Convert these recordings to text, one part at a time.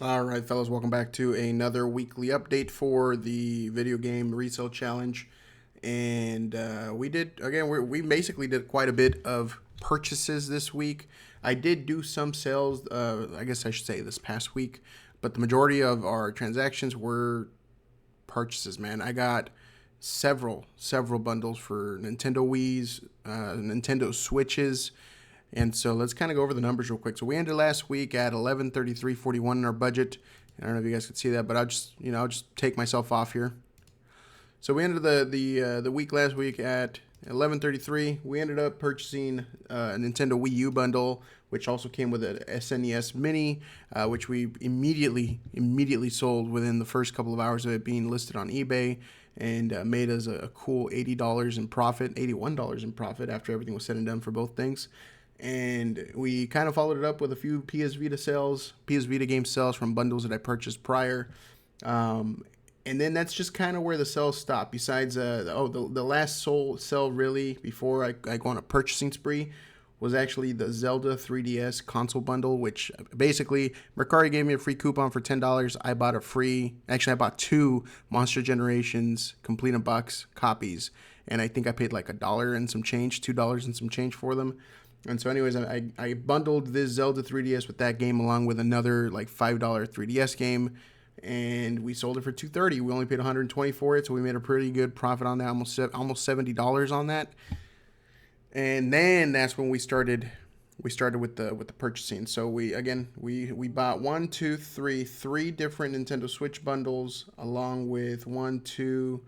All right, fellas, welcome back to another weekly update for the video game resale challenge. And we did, again, we basically did quite a bit of purchases this week. I did do some sales, I guess I should say this past week, but the majority of our transactions were purchases, man. I got several bundles for Nintendo Wii's, Nintendo Switches, and so let's kind of go over the numbers real quick. So we ended last week at 1133.41 in our budget. I don't know if you guys can see that, but I'll just take myself off here. So we ended the week last week at 1133. We ended up purchasing a Nintendo Wii U bundle, which also came with an SNES Mini, which we immediately sold within the first couple of hours of it being listed on eBay, and made us a cool $80 in profit, $81 in profit after everything was said and done for both things. And we kind of followed it up with a few PS Vita game sales from bundles that I purchased prior. And then that's just kind of where the sales stop. Besides, the last sell really before I go on a purchasing spree was actually the Zelda 3DS console bundle, which basically Mercari gave me a free coupon for $10. I bought two Monster Generations Complete in Box copies, and I think I paid like $1 and some change, $2 and some change for them. And so anyways, I bundled this Zelda 3DS with that game along with another like $5 3DS game, and we sold it for $230. We only paid $120 for it, so we made a pretty good profit on that, almost $70 on that. And then that's when we started with the purchasing. So we bought three different Nintendo Switch bundles, along with two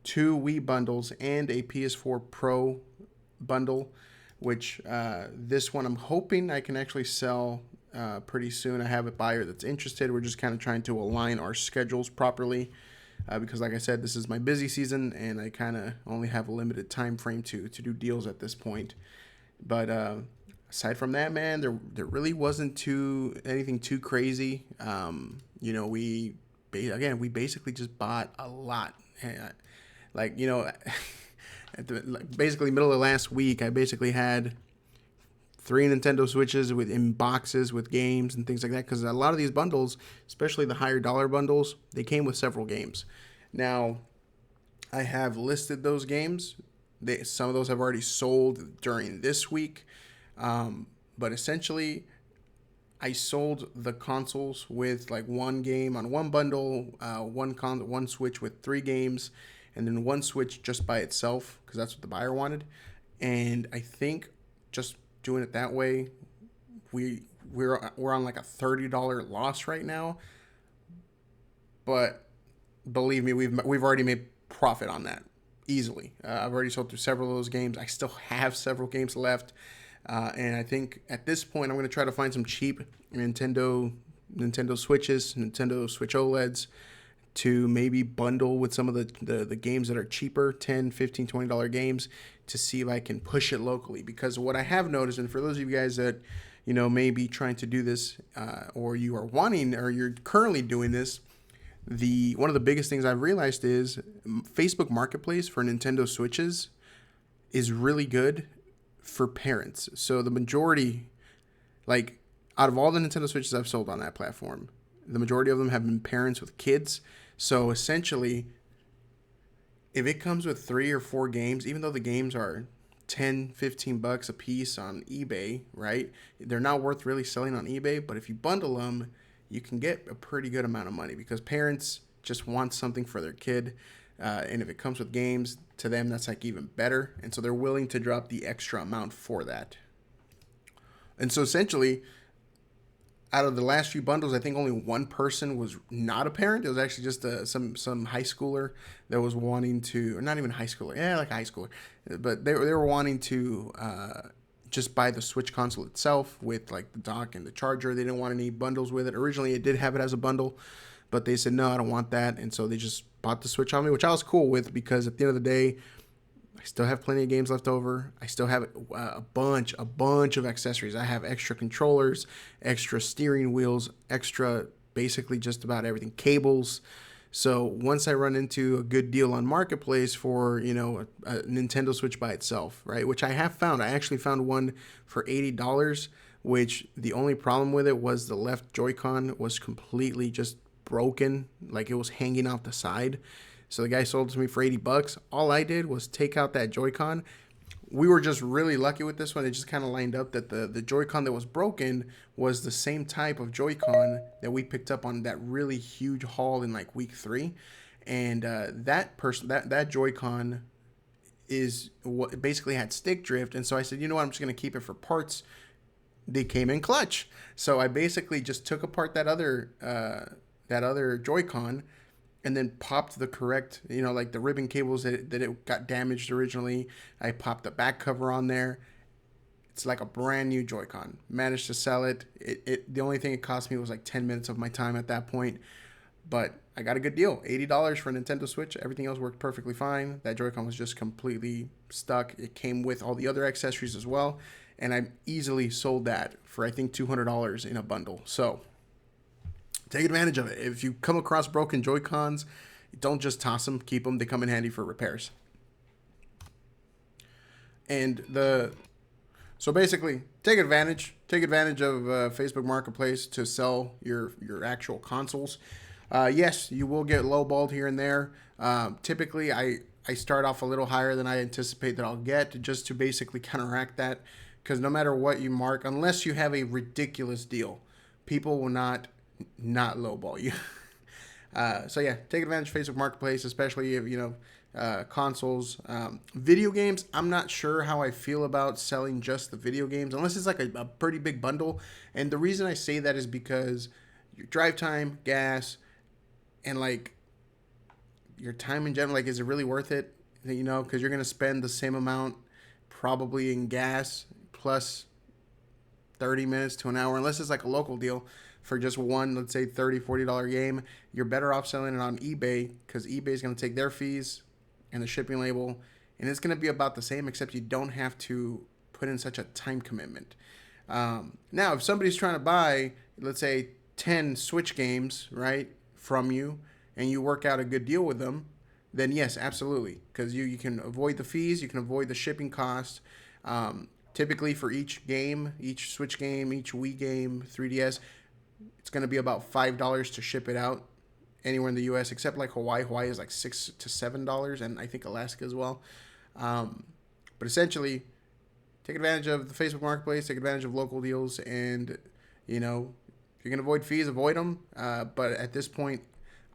Wii bundles and a PS4 Pro bundle, which this one I'm hoping I can actually sell pretty soon. I have a buyer that's interested. We're just kind of trying to align our schedules properly because, like I said, this is my busy season, and I kind of only have a limited time frame to do deals at this point. But aside from that, man, there really wasn't anything too crazy. We basically just bought a lot. Basically middle of last week, I basically had 3 Nintendo Switches in boxes with games and things like that, because a lot of these bundles, especially the higher dollar bundles, they came with several games. Now, I have listed those games. Some of those have already sold during this week, but essentially, I sold the consoles with like one game on one bundle, one Switch with 3 games, and then one Switch just by itself, because that's what the buyer wanted. And I think just doing it that way, we're on like a $30 loss right now. But believe me, we've already made profit on that easily. I've already sold through several of those games. I still have several games left, and I think at this point I'm going to try to find some cheap Nintendo Switches, Nintendo Switch OLEDs, to maybe bundle with some of the games that are cheaper, $10, $15, $20 games, to see if I can push it locally. Because what I have noticed, and for those of you guys that may be trying to do this, or you're currently doing this, one of the biggest things I've realized is Facebook Marketplace for Nintendo Switches is really good for parents. So the majority, like out of all the Nintendo Switches I've sold on that platform, the majority of them have been parents with kids. So essentially, if it comes with 3 or 4 games, even though the games are $10, $15 a piece on eBay, right? They're not worth really selling on eBay, but if you bundle them, you can get a pretty good amount of money, because parents just want something for their kid. And if it comes with games, to them, that's like even better. And so they're willing to drop the extra amount for that. And so essentially, out of the last few bundles, I think only one person was not a parent. It was actually just some high schooler that was wanting to, or not even high schooler, like a high schooler, but they were wanting to just buy the Switch console itself with like the dock and the charger. They didn't want any bundles with it. Originally, it did have it as a bundle, but they said, no, I don't want that. And so they just bought the Switch on me, which I was cool with, because at the end of the day, I still have plenty of games left over. I still have a bunch of accessories. I have extra controllers, extra steering wheels, extra basically just about everything, cables. So once I run into a good deal on Marketplace for, a Nintendo Switch by itself, right, which I have found. I actually found one for $80 which the only problem with it was the left Joy-Con was completely just broken, like it was hanging off the side. So the guy sold it to me for $80. All I did was take out that Joy-Con. We were just really lucky with this one. It just kind of lined up that the Joy-Con that was broken was the same type of Joy-Con that we picked up on that really huge haul in like week 3. And that Joy-Con is what basically had stick drift. And so I said, you know what, I'm just going to keep it for parts. They came in clutch. So I basically just took apart that other Joy-Con and then popped the correct, like the ribbon cables that it got damaged originally. I popped the back cover on there. It's like a brand new Joy-Con. Managed to sell it. The only thing it cost me was like 10 minutes of my time at that point. But I got a good deal. $80 for a Nintendo Switch. Everything else worked perfectly fine. That Joy-Con was just completely stuck. It came with all the other accessories as well. And I easily sold that for, I think, $200 in a bundle. So take advantage of it. If you come across broken Joy-Cons, don't just toss them. Keep them. They come in handy for repairs. And so basically, take advantage of Facebook Marketplace to sell your actual consoles. Yes, you will get lowballed here and there. Typically, I start off a little higher than I anticipate that I'll get, just to basically counteract that. Because no matter what you mark, unless you have a ridiculous deal, people will not lowball you. So yeah, take advantage of Facebook Marketplace, especially if consoles. Video games, I'm not sure how I feel about selling just the video games, unless it's like a pretty big bundle. And the reason I say that is because your drive time, gas, and like your time in general, like, is it really worth it? Because you're going to spend the same amount probably in gas plus 30 minutes to an hour, unless it's like a local deal for just one, let's say $30, $40 game. You're better off selling it on eBay, because eBay is going to take their fees and the shipping label, and it's going to be about the same, except you don't have to put in such a time commitment. Now, if somebody's trying to buy, let's say, 10 Switch games, right, from you, and you work out a good deal with them, then yes, absolutely, because you can avoid the fees, you can avoid the shipping cost. Typically for each game, each Switch game, each Wii game, 3DS, it's going to be about $5 to ship it out anywhere in the U.S. except like Hawaii. Hawaii is like $6 to $7, and I think Alaska as well. But essentially, take advantage of the Facebook Marketplace, take advantage of local deals, and if you can avoid fees, avoid them. But at this point,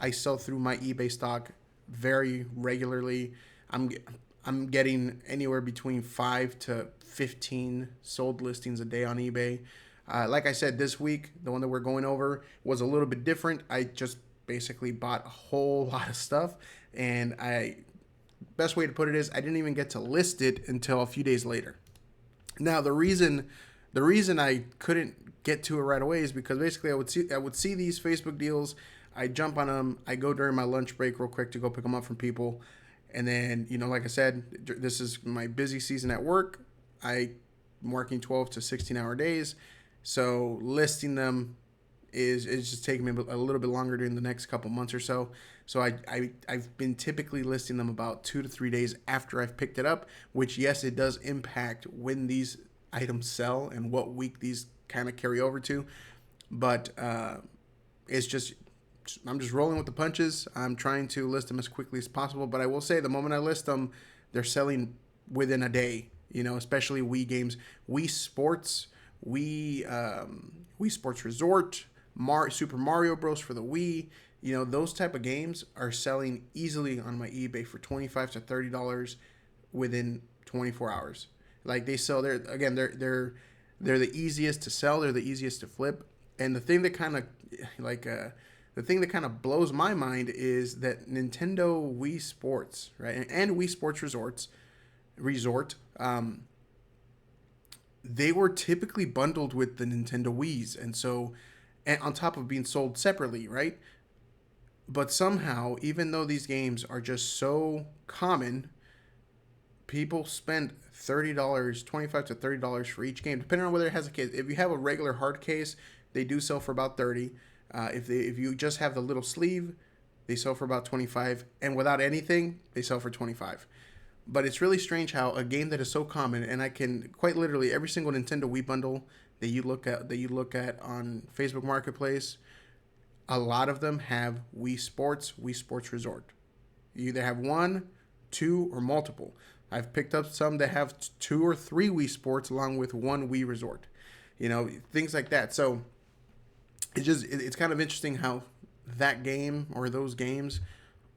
I sell through my eBay stock very regularly. I'm getting anywhere between 5 to 15 sold listings a day on eBay. Like I said, this week, the one that we're going over was a little bit different. I just basically bought a whole lot of stuff, and best way to put it is I didn't even get to list it until a few days later. Now, the reason I couldn't get to it right away is because basically I would see these Facebook deals. I jump on them. I go during my lunch break real quick to go pick them up from people. And then, like I said, this is my busy season at work. I'm working 12 to 16-hour days. So listing them is just taking me a little bit longer during the next couple months or so. So I've been typically listing them about 2 to 3 days after I've picked it up, which, yes, it does impact when these items sell and what week these kind of carry over to. But it's just... I'm just rolling with the punches. I'm trying to list them as quickly as possible. But I will say, the moment I list them, they're selling within a day. Especially Wii games, Wii Sports, Wii Sports Resort, Super Mario Bros. For the Wii. Those type of games are selling easily on my eBay for $25 to $30 within 24 hours. Like, they sell there again. They're the easiest to sell. They're the easiest to flip. And the thing that kind of blows my mind is that Nintendo Wii Sports, right, and Wii Sports Resort, they were typically bundled with the Nintendo Wiis, and on top of being sold separately, right? But somehow, even though these games are just so common, people spend $30, $25 to $30 for each game, depending on whether it has a case. If you have a regular hard case, they do sell for about $30. If you just have the little sleeve, they sell for about $25, and without anything, they sell for $25. But it's really strange how a game that is so common, and I can quite literally every single Nintendo Wii bundle that you look at on Facebook Marketplace, a lot of them have Wii Sports Resort. You either have one, two, or multiple. I've picked up some that have two or three Wii Sports along with one Wii Resort. Things like that. So it's kind of interesting how that game or those games,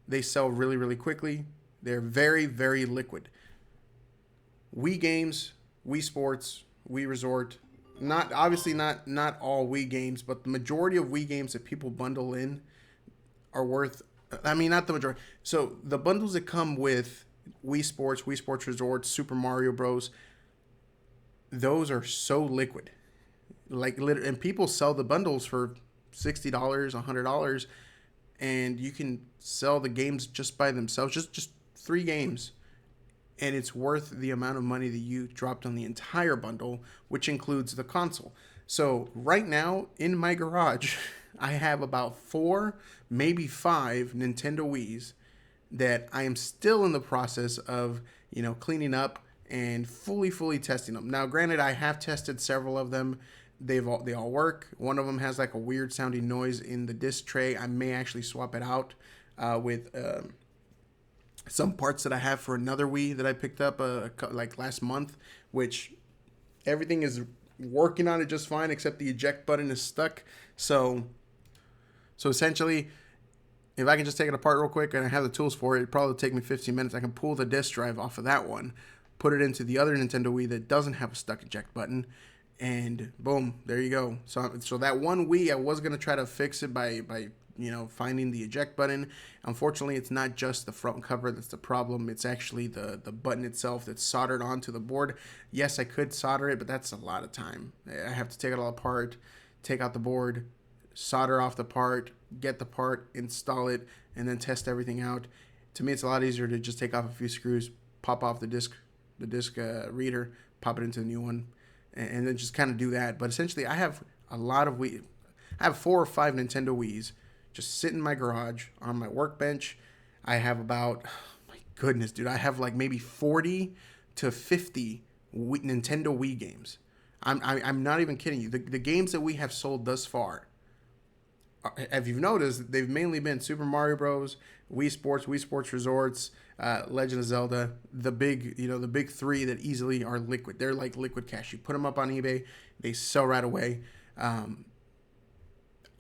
they sell really, really quickly. They're very, very liquid. Wii games, Wii Sports, Wii Resort, not obviously not all Wii games, but the majority of Wii games that people bundle in are worth, I mean, not the majority. So the bundles that come with Wii Sports Resort, Super Mario Bros, those are so liquid. And people sell the bundles for $60, $100, and you can sell the games just by themselves, just 3 games, and it's worth the amount of money that you dropped on the entire bundle, which includes the console. So right now in my garage, I have about 4, maybe 5 Nintendo Wiis that I am still in the process of, cleaning up and fully testing them. Now, granted, I have tested several of them. They all work. One of them has like a weird sounding noise in the disc tray. I may actually swap it out with some parts that I have for another Wii that I picked up like last month, which everything is working on it just fine except the eject button is stuck. So essentially, if I can just take it apart real quick and I have the tools for it, it'd probably take me 15 minutes. I can pull the disc drive off of that one, put it into the other Nintendo Wii that doesn't have a stuck eject button, and boom, there you go. So that one Wii, I was gonna try to fix it by finding the eject button. Unfortunately, it's not just the front cover that's the problem. It's actually the button itself that's soldered onto the board. Yes, I could solder it, but that's a lot of time. I have to take it all apart, take out the board, solder off the part, get the part, install it, and then test everything out. To me, it's a lot easier to just take off a few screws, pop off the disc reader, pop it into the new one, and then just kind of do that. But essentially, I have a lot of Wii. I have 4 or 5 Nintendo Wiis just sit in my garage on my workbench. I have about, my goodness, dude, I have like maybe 40 to 50 Nintendo Wii games. I'm not even kidding you. The games that we have sold thus far, if you've noticed, they've mainly been Super Mario Bros, Wii Sports Resorts, Legend of Zelda, the big 3 that easily are liquid. They're like liquid cash. You put them up on eBay, they sell right away.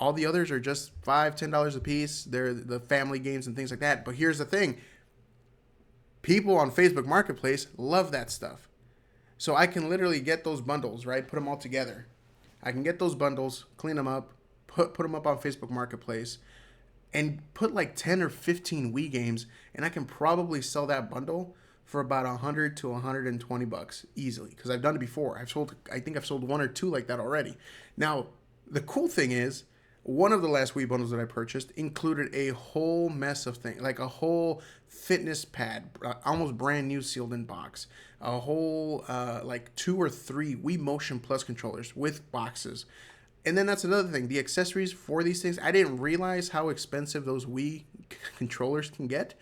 All the others are just $5, $10 a piece. They're the family games and things like that. But here's the thing. People on Facebook Marketplace love that stuff. So I can literally get those bundles, right? Put them all together. I can get those bundles, clean them up, put them up on Facebook Marketplace, and put like 10 or 15 Wii games, and I can probably sell that bundle for about $100 to $120 easily, because I've done it before. I think I've sold 1 or 2 like that already. Now, the cool thing is, one of the last Wii bundles that I purchased included a whole mess of things, like a whole fitness pad, almost brand new sealed in box, a whole like 2 or 3 Wii Motion Plus controllers with boxes. And then that's another thing, the accessories for these things, I didn't realize how expensive those Wii controllers can get.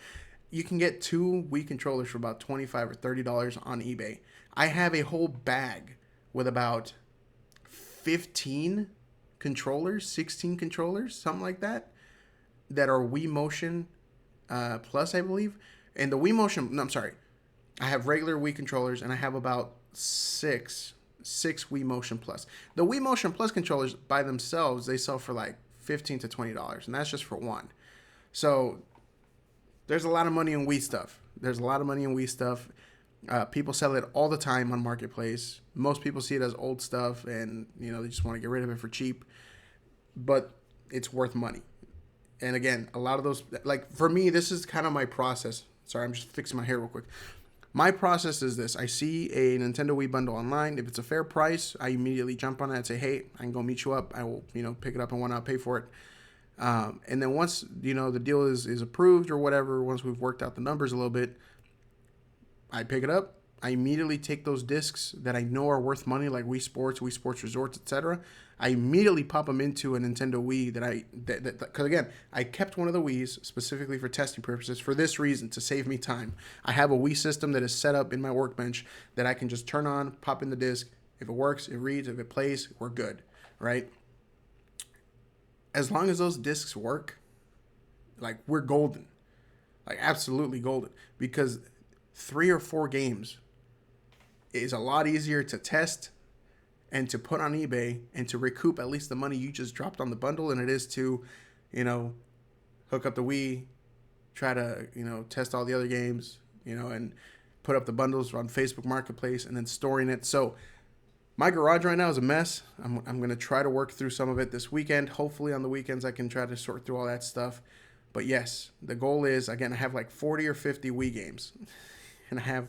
You can get 2 Wii controllers for about $25 or $30 on eBay. I have a whole bag with about 15 controllers, 16 controllers, something like that are Wii Motion Plus, I believe. And the Wii Motion, no, I'm sorry, I have regular Wii controllers, and I have about six Wii Motion Plus. The Wii Motion Plus controllers by themselves, they sell for like $15 to $20, and that's just for one. So there's a lot of money in Wii stuff. People sell it all the time on Marketplace. Most people see it as old stuff, and they just want to get rid of it for cheap. But it's worth money. And again, a lot of those, like for me, this is kind of my process. Sorry, I'm just fixing my hair real quick. My process is this: I see a Nintendo Wii bundle online. If it's a fair price, I immediately jump on it and say, "Hey, I can go meet you up. I will, pick it up and whatnot, pay for it." And then once the deal is approved or whatever, once we've worked out the numbers a little bit, I pick it up. I immediately take those discs that I know are worth money, like Wii Sports Resorts, etc. I immediately pop them into a Nintendo Wii because again, I kept one of the Wiis specifically for testing purposes for this reason, to save me time. I have a Wii system that is set up in my workbench that I can just turn on, pop in the disc, If it works, it reads. If it plays, we're good, right? As long as those discs work, like, we're golden, like absolutely golden, because 3 or 4 games is a lot easier to test and to put on eBay and to recoup at least the money you just dropped on the bundle than it is to, you know, hook up the Wii, try to, test all the other games, and put up the bundles on Facebook Marketplace and then storing it. So my garage right now is a mess. I'm going to try to work through some of it this weekend. Hopefully on the weekends I can try to sort through all that stuff. But yes, the goal is, again, I have like 40 or 50 Wii games. And I have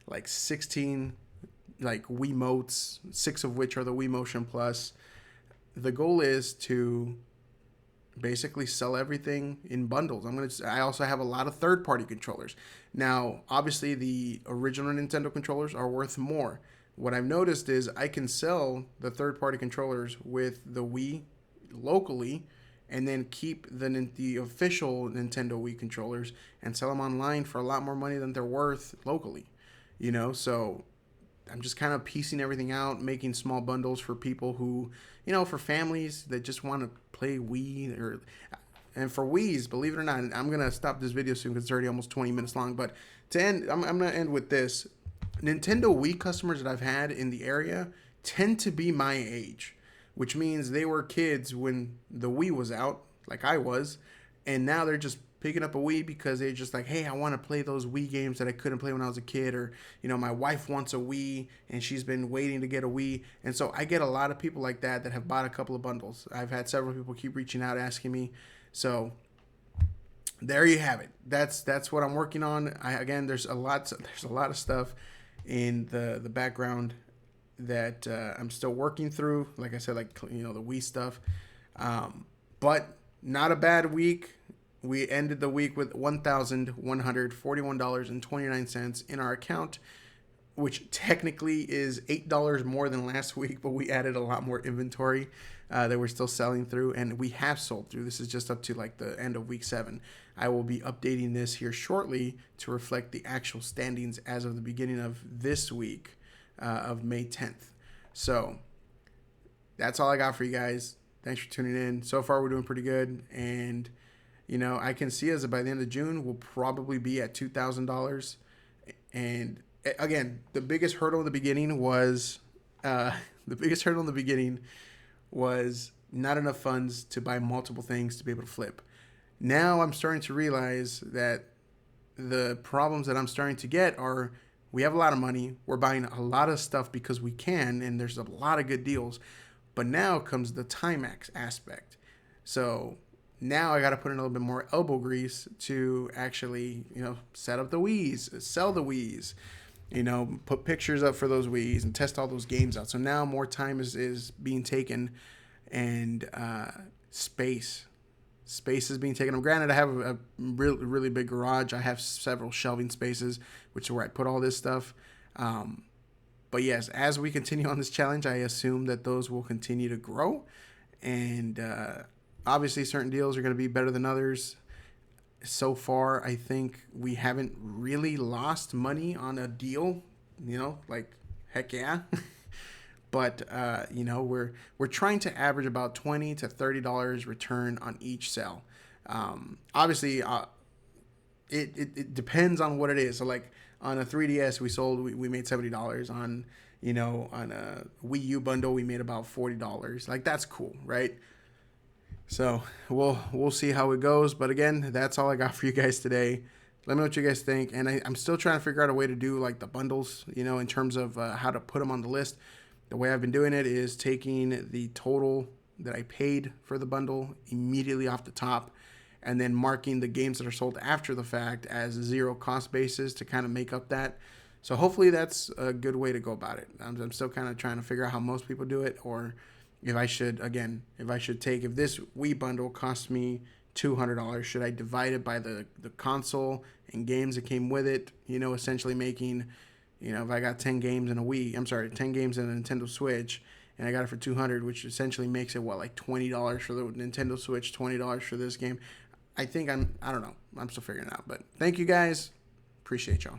like 16 like Wiimotes, 6 of which are the Wii Motion Plus. The goal is to basically sell everything in bundles. I also have a lot of third-party controllers. Now, obviously the original Nintendo controllers are worth more. What I've noticed is I can sell the third-party controllers with the Wii locally and then keep the official Nintendo Wii controllers and sell them online for a lot more money than they're worth locally. So I'm just kind of piecing everything out, making small bundles for people who, for families that just want to play Wii, and for Wiis, believe it or not. I'm going to stop this video soon because it's already almost 20 minutes long. But to end, I'm going to end with this. Nintendo Wii customers that I've had in the area tend to be my age, which means they were kids when the Wii was out, like I was, and now they're just picking up a Wii because they're just like, hey, I want to play those Wii games that I couldn't play when I was a kid, or my wife wants a Wii and she's been waiting to get a Wii. And so I get a lot of people like that have bought a couple of bundles. I've had several people keep reaching out asking me. So there you have it. That's what I'm working on. There's a lot of stuff in the background that I'm still working through. Like I said, the Wii stuff, but not a bad week. We ended the week with $1,141.29 in our account, which technically is $8 more than last week, but we added a lot more inventory that we're still selling through, and we have sold through. This is just up to like the end of week 7. I will be updating this here shortly to reflect the actual standings as of the beginning of this week of May 10th. So that's all I got for you guys. Thanks for tuning in. So far, we're doing pretty good, and I can see us by the end of June, we'll probably be at $2,000. And again, the biggest hurdle in the beginning was not enough funds to buy multiple things to be able to flip. Now I'm starting to realize that the problems that I'm starting to get are, we have a lot of money, we're buying a lot of stuff because we can, and there's a lot of good deals. But now comes the Timex aspect. So now I got to put in a little bit more elbow grease to actually, set up the Wiis, sell the Wiis, put pictures up for those Wiis and test all those games out. So now more time is being taken, and space is being taken. Granted, I have a really, really big garage. I have several shelving spaces, which is where I put all this stuff. But yes, as we continue on this challenge, I assume that those will continue to grow, and obviously, certain deals are going to be better than others. So far, I think we haven't really lost money on a deal, heck yeah. But, we're trying to average about $20 to $30 return on each sale. Obviously, it depends on what it is. So, like, on a 3DS, we made $70. On a Wii U bundle, we made about $40. Like, that's cool, right? So we'll see how it goes. But again, that's all I got for you guys today. Let me know what you guys think. And I'm still trying to figure out a way to do like the bundles, in terms of how to put them on the list. The way I've been doing it is taking the total that I paid for the bundle immediately off the top, and then marking the games that are sold after the fact as 0 cost basis to kind of make up that. So hopefully that's a good way to go about it. I'm still kind of trying to figure out how most people do it, or if this Wii bundle cost me $200, should I divide it by the console and games that came with it? Essentially making, if I got 10 games in 10 games in a Nintendo Switch, and I got it for $200, which essentially makes it like $20 for the Nintendo Switch, $20 for this game. I don't know. I'm still figuring it out. But thank you guys. Appreciate y'all.